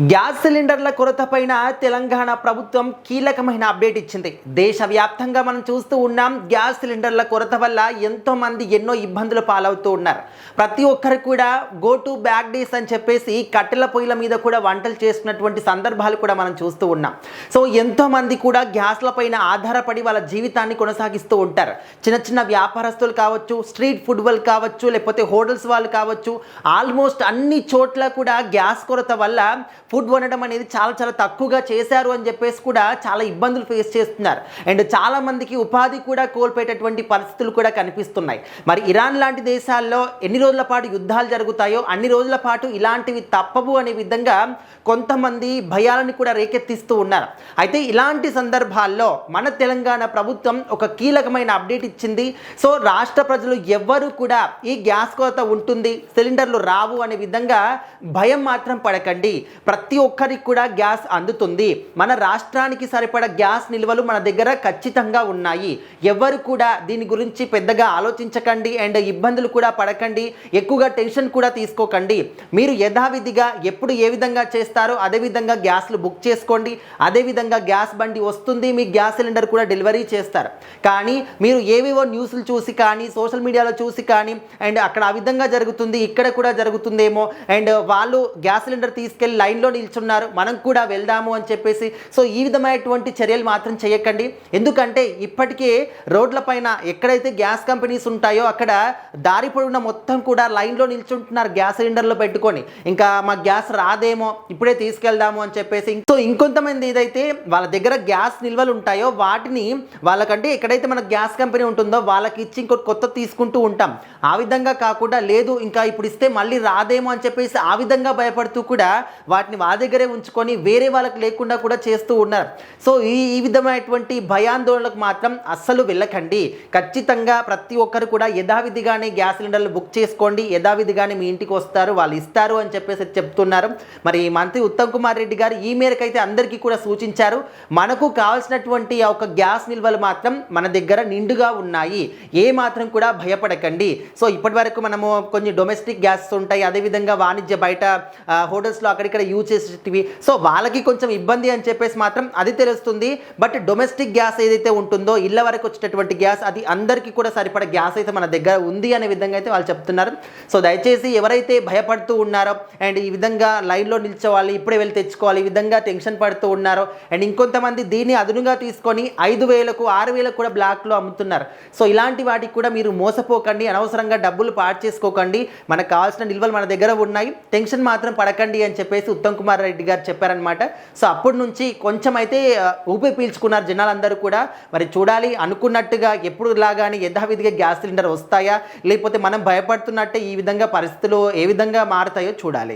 Gas సిలిండర్ల కొరత పైన తెలంగాణ ప్రభుత్వం కీలకమైన అప్డేట్ ఇచ్చింది. దేశవ్యాప్తంగా మనం చూస్తూ ఉన్నాం. గ్యాస్ సిలిండర్ల కొరత వల్ల ఎంతో మంది ఎన్నో ఇబ్బందులు పాలవుతూ ఉన్నారు. ప్రతి ఒక్కరు కూడా గో టు బ్యాక్ డేస్ అని చెప్పేసి కట్టెల పొయ్యిల మీద కూడా వంటలు చేస్తున్నటువంటి సందర్భాలు కూడా మనం చూస్తూ ఉన్నాం. సో ఎంతో మంది కూడా గ్యాస్ల పైన ఆధారపడి వాళ్ళ జీవితాన్ని కొనసాగిస్తూ ఉంటారు. చిన్న చిన్న వ్యాపారస్తులు కావచ్చు, స్ట్రీట్ ఫుడ్ వాళ్ళు కావచ్చు, లేకపోతే హోటల్స్ వాళ్ళు కావచ్చు, ఆల్మోస్ట్ అన్ని చోట్ల కూడా గ్యాస్ కొరత వల్ల ఫుడ్ వండడం అనేది చాలా తక్కువగా చేశారు అని చెప్పేసి కూడా చాలా ఇబ్బందులు ఫేస్ చేస్తున్నారు. అండ్ చాలా మందికి ఉపాధి కూడా కోల్పోయేటటువంటి పరిస్థితులు కూడా కనిపిస్తున్నాయి. మరి ఇరాన్ లాంటి దేశాల్లో ఎన్ని రోజుల పాటు యుద్ధాలు జరుగుతాయో అన్ని రోజుల పాటు ఇలాంటివి తప్పవు అనే విధంగా కొంతమంది భయాలను కూడా రేకెత్తిస్తూ ఉన్నారు. అయితే ఇలాంటి సందర్భాల్లో మన తెలంగాణ ప్రభుత్వం ఒక కీలకమైన అప్డేట్ ఇచ్చింది. సో రాష్ట్ర ప్రజలు ఎవ్వరూ కూడా ఈ గ్యాస్ కొరత ఉంటుంది, సిలిండర్లు రావు అనే విధంగా భయం మాత్రం పడకండి. ప్రతి ఒక్కరికి కూడా గ్యాస్ అందుతుంది. మన రాష్ట్రానికి సరిపడ గ్యాస్ నిల్వలు మన దగ్గర ఖచ్చితంగా ఉన్నాయి. ఎవరు కూడా దీని గురించి పెద్దగా ఆలోచించకండి అండ్ ఇబ్బందులు కూడా పడకండి, ఎక్కువగా టెన్షన్ కూడా తీసుకోకండి. మీరు యథావిధిగా ఎప్పుడు ఏ విధంగా చేస్తారో అదేవిధంగా గ్యాస్లు బుక్ చేసుకోండి. అదేవిధంగా గ్యాస్ బండి వస్తుంది, మీ గ్యాస్ సిలిండర్ కూడా డెలివరీ చేస్తారు. కానీ మీరు ఏవేవో న్యూస్లు చూసి కానీ సోషల్ మీడియాలో చూసి కానీ అండ్ అక్కడ ఆ విధంగా జరుగుతుంది, ఇక్కడ కూడా జరుగుతుందేమో, అండ్ వాళ్ళు గ్యాస్ సిలిండర్ తీసుకెళ్ళి లైన్లో నిల్చున్నారు, మనం కూడా వెళ్దాము అని చెప్పేసి సో ఈ విధమైనటువంటి చర్యలు మాత్రం చేయకండి. ఎందుకంటే ఇప్పటికే రోడ్లపైన ఎక్కడైతే గ్యాస్ కంపెనీస్ ఉంటాయో అక్కడ దారి పొడవునా మొత్తం కూడా లైన్లో నిల్చుంటున్నారు గ్యాస్ సిలిండర్లు పెట్టుకొని. ఇంకా మా గ్యాస్ రాదేమో, ఇప్పుడే తీసుకెళ్దాము అని చెప్పేసి. సో ఇంకొంతమంది ఏదైతే వాళ్ళ దగ్గర గ్యాస్ నిల్వలు ఉంటాయో వాటిని వాళ్ళకంటే ఎక్కడైతే మన గ్యాస్ కంపెనీ ఉంటుందో వాళ్ళకి ఇచ్చి ఇంకోటి కొత్త తీసుకుంటూ ఉంటాం. ఆ విధంగా కాకుండా లేదు ఇంకా ఇప్పుడు ఇస్తే మళ్ళీ రాదేమో అని చెప్పేసి ఆ విధంగా భయపడుతూ కూడా వాటిని వాళ్ళ దగ్గరే ఉంచుకొని వేరే వాళ్ళకి లేకుండా కూడా చేస్తూ ఉన్నారు. సో ఈ విధమైనటువంటి భయాందోళనలకు మాత్రం అస్సలు వెళ్ళకండి. ఖచ్చితంగా ప్రతి ఒక్కరు కూడా యథావిధిగానే గ్యాస్ సిలిండర్లు బుక్ చేసుకోండి, యథావిధిగానే మీ ఇంటికి వస్తారు, వాళ్ళు ఇస్తారు అని చెప్పేసి చెప్తున్నారు. మరి మంత్రి ఉత్తమ్ కుమార్ రెడ్డి గారు ఈ మేరకు అయితే అందరికీ కూడా సూచించారు. మనకు కావాల్సినటువంటి ఒక గ్యాస్ నిల్వలు మాత్రం మన దగ్గర నిండుగా ఉన్నాయి, ఏ మాత్రం కూడా భయపడకండి. సో ఇప్పటి వరకు మనము కొన్ని డొమెస్టిక్ గ్యాస్ ఉంటాయి, అదేవిధంగా వాణిజ్య బయట హోటల్స్లో అక్కడిక్కడ యూజ్ చేసేటివి. సో వాళ్ళకి కొంచెం ఇబ్బంది అని చెప్పేసి మాత్రం అది తెలుస్తుంది. బట్ డొమెస్టిక్ గ్యాస్ ఏదైతే ఉంటుందో ఇళ్ళ వరకు వచ్చేటటువంటి గ్యాస్ అది అందరికీ కూడా సరిపడ గ్యాస్ అయితే మన దగ్గర ఉంది అనే విధంగా అయితే వాళ్ళు చెప్తున్నారు. సో దయచేసి ఎవరైతే భయపడుతూ ఉన్నారో అండ్ ఈ విధంగా లైన్లో నిల్చోవాలి, ఇప్పుడే వెళ్ళి తెచ్చుకోవాలి, ఈ విధంగా టెన్షన్ పడుతూ ఉన్నారో అండ్ ఇంకొంతమంది దీన్ని అదునుగా తీసుకొని 5,000కు 6,000కు కూడా బ్లాక్లో అమ్ముతున్నారు. సో ఇలాంటి వాటికి కూడా మీరు మోసపోకండి, అనవసరంగా డబ్బులు పాడు చేసుకోకండి. మనకు కావాల్సిన నిల్వలు మన దగ్గర ఉన్నాయి, టెన్షన్ మాత్రం పడకండి అని చెప్పేసి ఉత్తమ్ కుమార్ రెడ్డి గారు చెప్పారనమాట. సో అప్పటి నుంచి కొంచెం అయితే ఊపిరి పీల్చుకున్నారు జనాలందరూ కూడా. మరి చూడాలి, అనుకున్నట్టుగా ఎప్పుడు లాగానే యథావిధిగా గ్యాస్ సిలిండర్ వస్తాయా లేకపోతే మనం భయపడుతున్నట్టే ఈ విధంగా పరిస్థితులు ఏ విధంగా మారుతాయో చూడాలి.